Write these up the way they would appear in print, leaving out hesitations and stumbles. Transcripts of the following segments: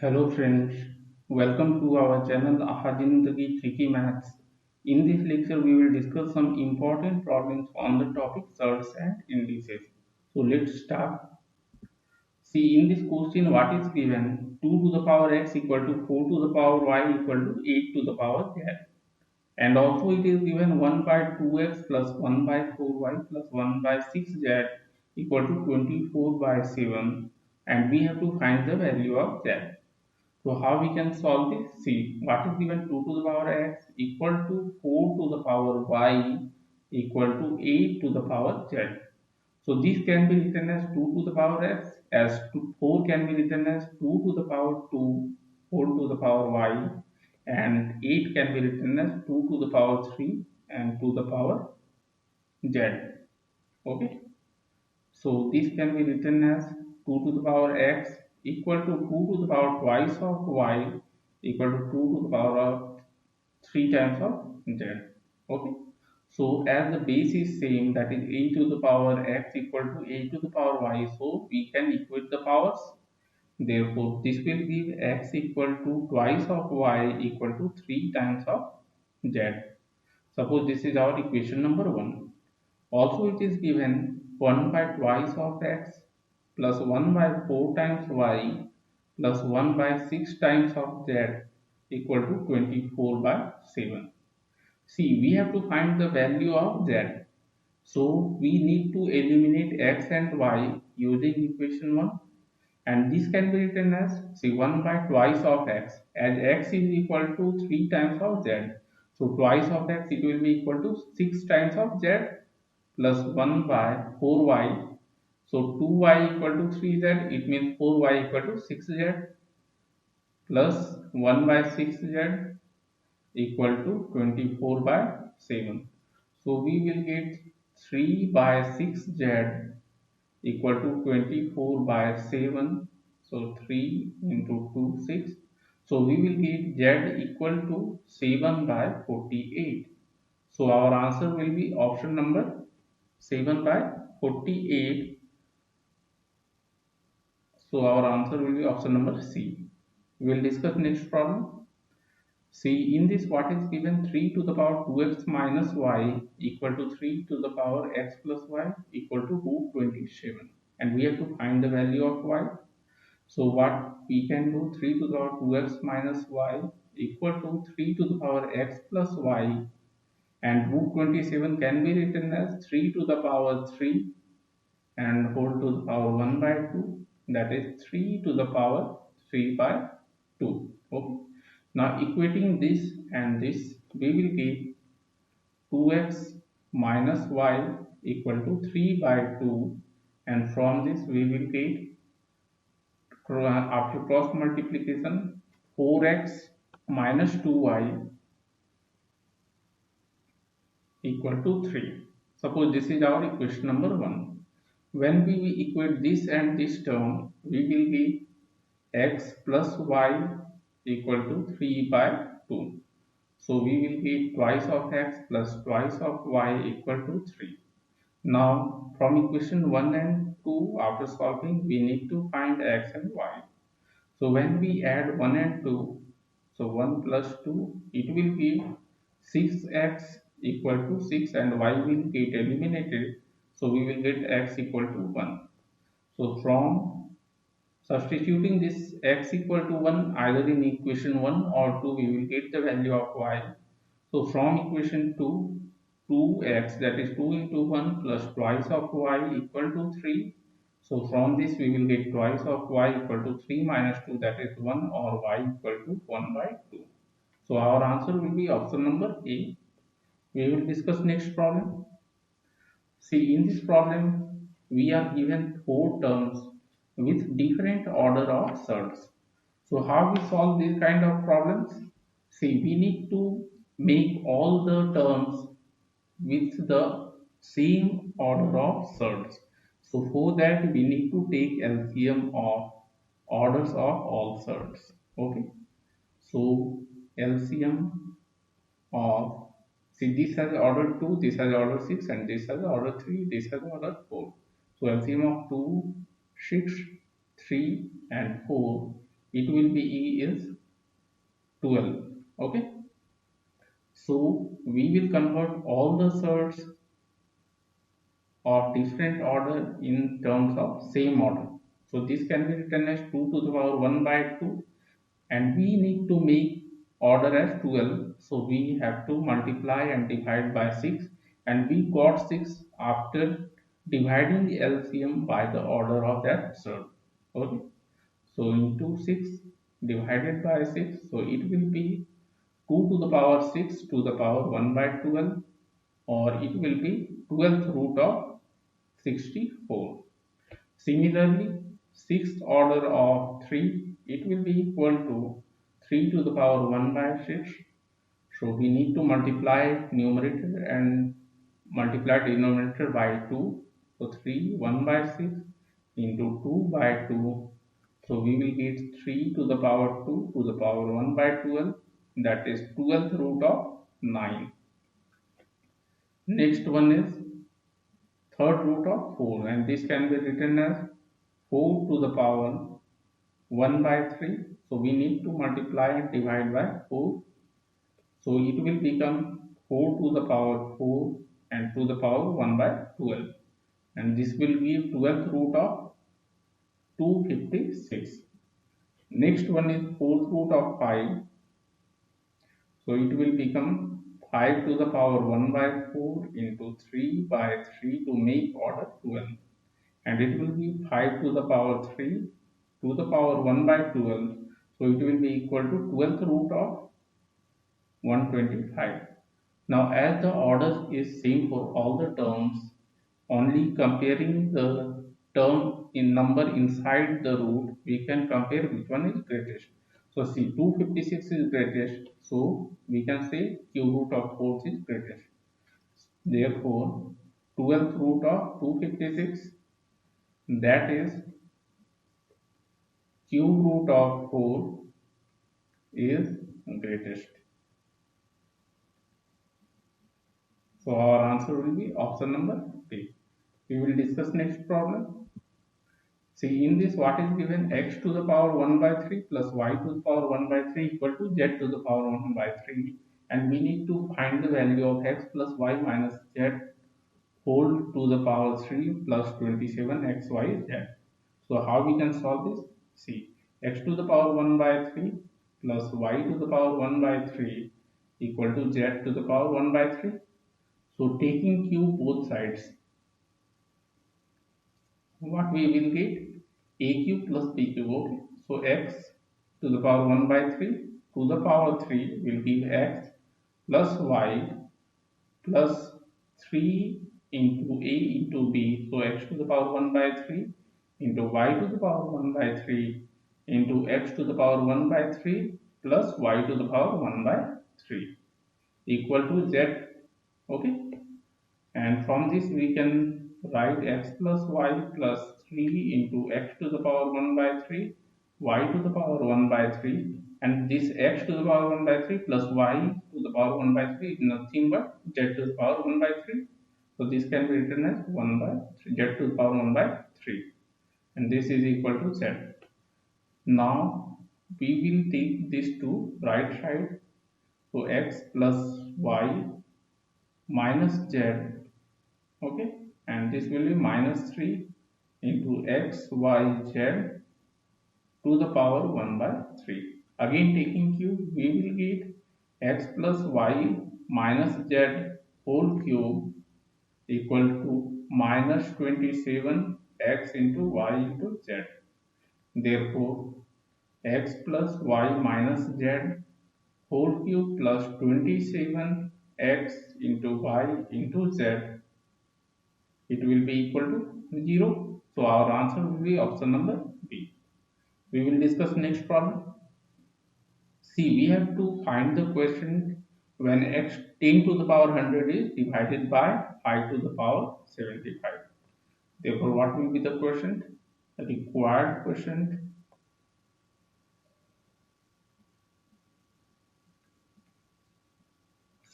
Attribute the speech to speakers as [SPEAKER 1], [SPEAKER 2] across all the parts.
[SPEAKER 1] Hello friends, welcome to our channel Ahadindagi Tricky Maths. In this lecture, we will discuss some important problems on the topic surds and indices. So let's start. See, in this question, what is given? 2 to the power x equal to 4 to the power y equal to 8 to the power z. And also it is given 1 by 2x plus 1 by 4y plus 1 by 6z equal to 24 by 7. And we have to find the value of z. So how we can solve this? See, what is given 2 to the power x equal to 4 to the power y equal to 8 to the power z. So this can be written as 2 to the power x, as 4 can be written as 2 to the power 2, 4 to the power y, and 8 can be written as 2 to the power 3 and to the power z. Okay. So this can be written as 2 to the power x equal to 2 to the power twice of y equal to 2 to the power of 3 times of z. Okay. So as the base is same, that is a to the power x equal to a to the power y, so we can equate the powers. Therefore, this will give x equal to twice of y equal to 3 times of z. Suppose this is our equation number 1. Also it is given 1 by twice of x plus 1 by 4 times y plus 1 by 6 times of z equal to 24 by 7. See, we have to find the value of z. So we need to eliminate x and y using equation 1, and this can be written as, see, 1 by twice of x, as x is equal to 3 times of z. So twice of x, it will be equal to 6 times of z plus 1 by 4y. So 2y equal to 3z, it means 4y equal to 6z plus 1 by 6z equal to 24 by 7. So we will get 3 by 6z equal to 24 by 7. So 3 into 2, 6. So we will get z equal to 7 by 48. So our answer will be option number 7 by 48. So our answer will be option number C. We will discuss next problem. See, in this, what is given? 3 to the power 2x minus y equal to 3 to the power x plus y equal to root 27. And we have to find the value of y. So what we can do, 3 to the power 2x minus y equal to 3 to the power x plus y, and root 27 can be written as 3 to the power 3 and whole to the power 1 by 2, that is 3 to the power 3 by 2. Okay. Now equating this and this, we will get 2x minus y equal to 3 by 2, and from this we will get, after cross multiplication, 4x minus 2y equal to 3. Suppose this is our equation number 1. When we equate this and this term, we will get x plus y equal to 3 by 2. So we will get twice of x plus twice of y equal to 3. Now from equation 1 and 2, after solving, we need to find x and y. So when we add 1 and 2, so 1 plus 2, it will give 6x equal to 6, and y will get eliminated. So we will get x equal to 1. So from substituting this x equal to 1 either in equation 1 or 2, we will get the value of y. So from equation 2, 2x, that is 2 into 1 plus twice of y equal to 3. So from this we will get twice of y equal to 3 minus 2, that is 1, or y equal to 1 by 2. So our answer will be option number A. We will discuss next problem. See, in this problem, we are given 4 terms with different order of surds. So how we solve these kind of problems? See, we need to make all the terms with the same order of surds. So for that we need to take LCM of orders of all surds. Okay. So LCM of, see, this has order 2, this has order 6, and this has order 3, this has order 4. So LCM of 2, 6, 3 and 4 it will be E is 12. Okay, so we will convert all the surds of different order in terms of same order. So this can be written as 2 to the power 1 by 2, and we need to make order as 12. So we have to multiply and divide by 6, and we got 6 after dividing the LCM by the order of that surd. Okay, so into 6 divided by 6, so it will be 2 to the power 6 to the power 1 by 12, or it will be 12th root of 64. Similarly, sixth order of 3, it will be equal to 3 to the power 1 by 6. So we need to multiply numerator and multiply denominator by 2. So 3 1 by 6 into 2 by 2. So we will get 3 to the power 2 to the power 1 by 12. That is 12th root of 9. Next one is third root of 4, and this can be written as 4 to the power 1 by 3. So we need to multiply and divide by 4. So it will become 4 to the power 4 and to the power 1 by 12. And this will give 12th root of 256. Next one is 4th root of 5. So it will become 5 to the power 1 by 4 into 3 by 3 to make order 12. And it will be 5 to the power 3 to the power 1 by 12. So it will be equal to 12th root of 125. Now as the order is same for all the terms, only comparing the term in number inside the root, we can compare which one is greatest. So see, 256 is greatest, so we can say cube root of 4 is greatest. Therefore, 12th root of 256, that is cube root of 4, is greatest. So our answer will be option number B. We will discuss next problem. See, in this, what is given? X to the power 1 by 3 plus y to the power 1 by 3 equal to z to the power 1 by 3. And we need to find the value of x plus y minus z whole to the power 3 plus 27 xyz. So how we can solve this? See, x to the power 1 by 3 plus y to the power 1 by 3 equal to z to the power 1 by 3. So taking cube both sides, what we will get? A cube plus b cube. Okay, so x to the power 1 by 3 to the power 3 will give x plus y plus 3 into a into b. So x to the power 1 by 3 into y to the power 1 by 3 into x to the power 1 by 3 plus y to the power 1 by 3 equal to z. Okay, and from this we can write x plus y plus 3 into x to the power 1 by 3, y to the power 1 by 3, and this x to the power 1 by 3 plus y to the power 1 by 3 is nothing but z to the power 1 by 3. So this can be written as 1 by 3, z to the power 1 by 3, and this is equal to z. Now we will take this to right side. So x plus y minus z. Okay, and this will be minus 3 into x y z to the power 1 by 3. Again taking cube, we will get x plus y minus z whole cube equal to minus 27 x into y into z. Therefore, x plus y minus z whole cube plus 27 x into y into z, it will be equal to 0. So our answer will be option number B. We will discuss next problem. See, we have to find the quotient when x 10 to the power 100 is divided by 5 to the power 75. Therefore, what will be the quotient? The required quotient.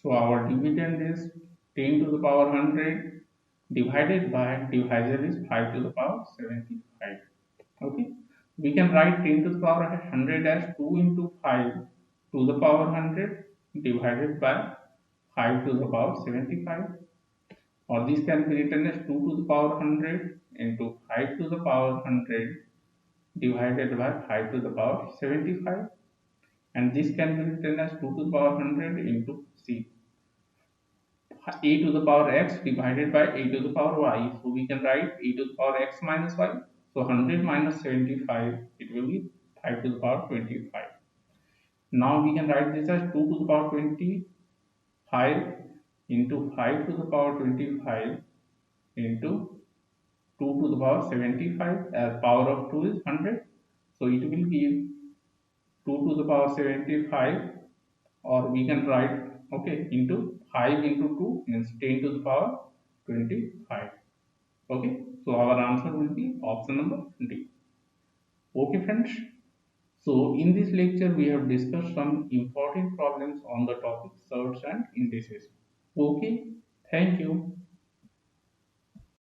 [SPEAKER 1] So our dividend is 10 to the power 100 divided by, divisor is 5 to the power 75. Okay, We can write 10 to the power 100 as 2 into 5 to the power 100 divided by 5 to the power 75, or this can be written as 2 to the power 100 into 5 to the power 100 divided by 5 to the power 75, and this can be written as 2 to the power 100 into c a to the power x divided by a to the power y. So we can write a to the power x minus y. So 100 minus 75, it will be 5 to the power 25. Now we can write this as 2 to the power 25 into 5 to the power 25 into 2 to the power 75, as power of 2 is 100. So it will give 2 to the power 75, or we can write, okay, into 5 into 2 means 10 to the power 25. Okay, so our answer will be option number D. Okay, friends. So in this lecture, we have discussed some important problems on the topic surds and indices. Okay, thank you.